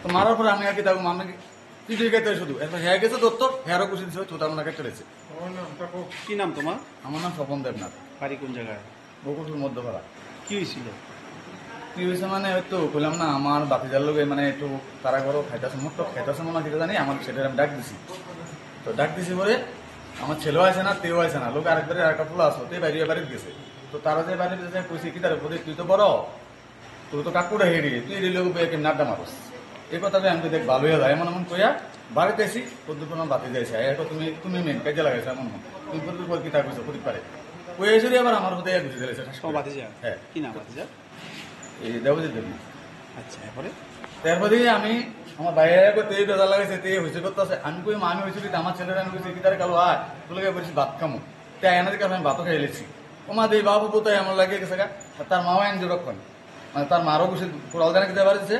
তো মারার পরে আমি আর কি তাকে আমি পিঠে গেতে শুধু এরপর হ্যাঁ গেছে দত্ত হ্যারও কুশি দিচ্ছে চোতা ওনাকে চলেছে। কি নাম তোমার? আমার নাম স্বপন দেবনাথ, বাড়ি কোন জায়গায়? বকুলপুর মধ্যপাড়া। কি হয়েছিল? কি হয়েছে মানে হয়তো বললাম না আমার বাতিজার লোক মানে একটু তারা ঘরও খাইতেছে মুখ তো খাইতেছে মনে খেতে জানি আমার সেটা আমি ডাক দিছি। তো ডাক দিছি পরে আমার ছেলেও আছে না তেও আছে না, লোক আরেকবারে আরেকটা ফুল আসলো তে বাইরে বাড়িতে গেছে। তো তারা যে বাড়িতে গেছে কইছে কি তার উপরে তুই তো বড়, তুই তো কাকুটা হেরি তুই এই লোক কেমন আড্ডা মারস। এই কথাটা আমি দেখ ভালো হয়ে যায় এমন এমন কইয়া বাড়িতে আসি পদ্মপুর বাতি যাইছে এখন তুমি তুমি মেন কাজে লাগাইছো এমন তুই পদ্মপুর পর কি তা কইছো প্রদীপ পারে কই এসে আবার আমার হতে ঘুষে দিয়েছে। তোমার ভাতিজা? হ্যাঁ। কি নাম ভাতিজা? এই দেবজিৎ দেব না। আচ্ছা, এরপরে? তারপরে আমি আমার বাইরে তেই বেজা লাগাইছে তে হয়েছে করতেছে আমি কই আমি হয়েছিল আমার ছেলেরা আমি কইছি কি তার কালো আয় তুলে বলছি ভাত খামো তাই এনাদের কাছে আমি ভাতও খাই লেছি। ওমা দেই বাবু তো এমন লাগে গেছে গা তার মাও আইন যখন মানে তার মারও বসে কোরাল জানা খেতে পারছে